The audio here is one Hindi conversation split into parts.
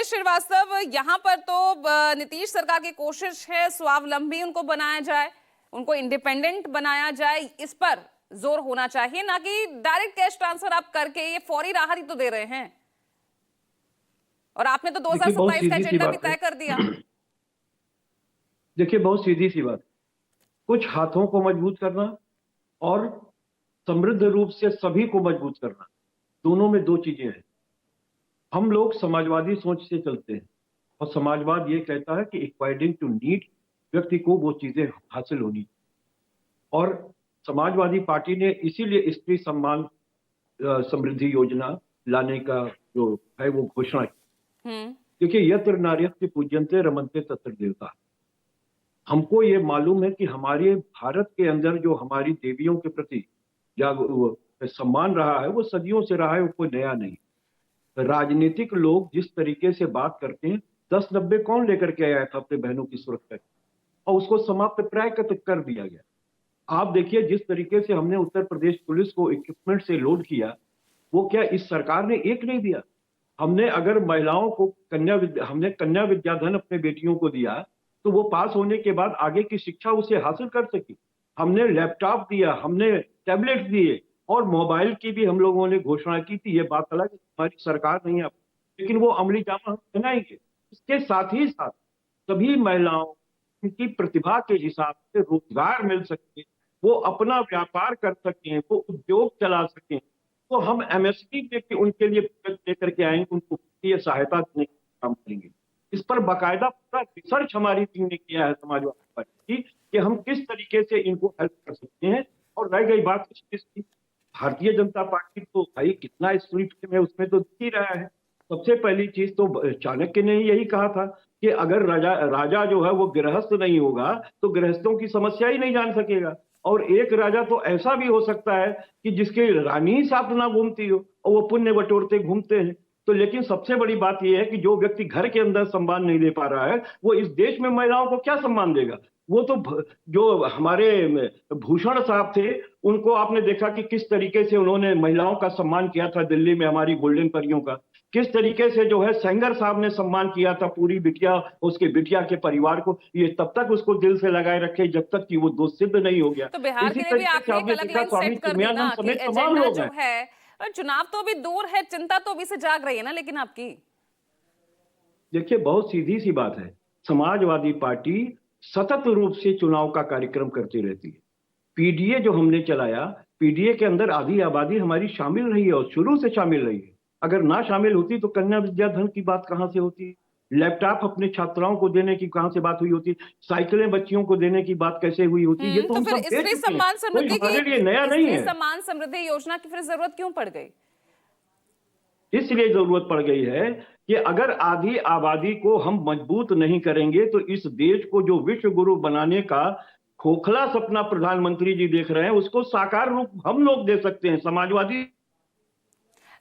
योगेश श्रीवास्तव, यहाँ पर तो नीतीश सरकार की कोशिश है स्वावलंबी उनको बनाया जाए, उनको इंडिपेंडेंट बनाया जाए, इस पर जोर होना चाहिए, ना कि डायरेक्ट कैश ट्रांसफर आप करके ये फौरी राहत ही तो दे रहे हैं। और आपने तो देखिए बहुत 2027 का सीधी सी एजेंडा भी बात है। तय कर दिया। देखिए बहुत सीधी सी बात, कुछ हाथों को मजबूत करना और समृद्ध रूप से सभी को मजबूत करना, दोनों में दो चीजें हैं। हम लोग समाजवादी सोच से चलते हैं और समाजवाद ये कहता है कि अकॉर्डिंग टू नीड व्यक्ति को वो चीजें हासिल होनी। और समाजवादी पार्टी ने इसीलिए स्त्री सम्मान समृद्धि योजना लाने का जो है वो घोषणा की। देखिए यत्र नार्यस्ति पूज्यन्ते रमन्ते तत्र देवता। हमको ये मालूम है कि हमारे भारत के अंदर जो हमारी देवियों के प्रति सम्मान रहा है वो सदियों से रहा है, वो कोई नया नहीं। राजनीतिक लोग जिस तरीके से बात करते हैं, 10-90 कौन लेकर के आया था अपने बहनों की सुरक्षा और उसको समाप्त प्राय कर दिया गया। आप देखिए जिस तरीके से हमने उत्तर प्रदेश पुलिस को इक्विपमेंट से लोड किया, वो क्या इस सरकार ने एक नहीं दिया। हमने अगर महिलाओं को हमने कन्या विद्याधन अपने बेटियों को दिया तो वो पास होने के बाद आगे की शिक्षा उसे हासिल कर सकी। हमने लैपटॉप दिया, हमने टैबलेट दिए और मोबाइल की भी हम लोगों ने घोषणा की थी। ये बात अलग है हमारी सरकार नहीं है, लेकिन वो अमली जामा हम पहनाएंगे। इसके साथ ही साथ सभी महिलाओं की प्रतिभा के हिसाब से रोजगार मिल सके, वो अपना व्यापार कर सकें, वो उद्योग चला सकें, तो हम एमएसपी के उनके लिए लेकर के आएंगे, उनको वित्तीय सहायता देने का काम करेंगे। इस पर बाकायदा पूरा रिसर्च हमारी टीम ने किया है समाजवादी पार्टी की कि हम किस तरीके से इनको हेल्प कर सकते हैं। और रह गई बात इस चीज की, भारतीय जनता पार्टी तो भाई कितना स्पिरिट में उसमें तो दिख ही रहा है। सबसे पहली चीज तो चाणक्य ने यही कहा था कि अगर राजा जो है वो गृहस्थ नहीं होगा तो गृहस्थों की समस्या ही नहीं जान सकेगा। और एक राजा तो ऐसा भी हो सकता है कि जिसकी रानी ही साथ ना घूमती हो और वो पुण्य बटोरते घूमते हैं। तो लेकिन सबसे बड़ी बात यह है कि जो व्यक्ति घर के अंदर सम्मान नहीं दे पा रहा है वो इस देश में महिलाओं को क्या सम्मान देगा। वो तो जो हमारे भूषण साहब थे उनको आपने देखा कि किस तरीके से उन्होंने महिलाओं का सम्मान किया था दिल्ली में, हमारी गोल्डन परियों का किस तरीके से जो है सेंगर साहब ने सम्मान किया था पूरी बिटिया उसके बिटिया के परिवार को। ये तब तक उसको दिल से लगाए रखे जब तक कि वो दोष सिद्ध नहीं हो गया। तो बिहार इसी के लिए भी तरीके से आपने एक आपने अलग देखा लाइन स्वामी सेट कर दी ना चिन्मयानंद कि समेत तमाम एजेंडा लोग जो हैं। है, और चुनाव तो अभी दूर है, चिंता तो अभी से जाग रही है ना लेकिन आपकी। देखिए बहुत सीधी सी बात है, समाजवादी पार्टी सतत रूप से चुनाव का कार्यक्रम करती रहती है। पीडीए जो हमने चलाया, पीडीए के अंदर आधी आबादी हमारी शामिल रही है और शुरू से शामिल रही है। अगर ना शामिल होती तो कन्या विद्याधन की बात कहां से होती, लैपटॉप अपने छात्राओं को देने की कहां से बात हुई होती, साइकिलें बच्चियों को देने की बात कैसे हुई होती। ये तो तो हम फिर सब दे चुके हैं, कोई हमारे लिए नया नहीं स्त्री है। सम्मान समृद्धि योजना की फिर जरूरत क्यों पड़ गई? इसलिए जरूरत पड़ गई है कि अगर आधी आबादी को हम मजबूत नहीं करेंगे तो इस देश को जो विश्व गुरु बनाने का खोखला सपना प्रधानमंत्री जी देख रहे हैं उसको साकार रूप हम लोग दे सकते हैं, समाजवादी।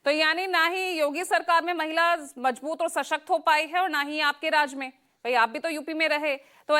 तो यानी ना ही योगी सरकार में महिला मजबूत और सशक्त हो पाई है और ना ही आपके राज में। भाई आप भी तो यूपी में रहे, तो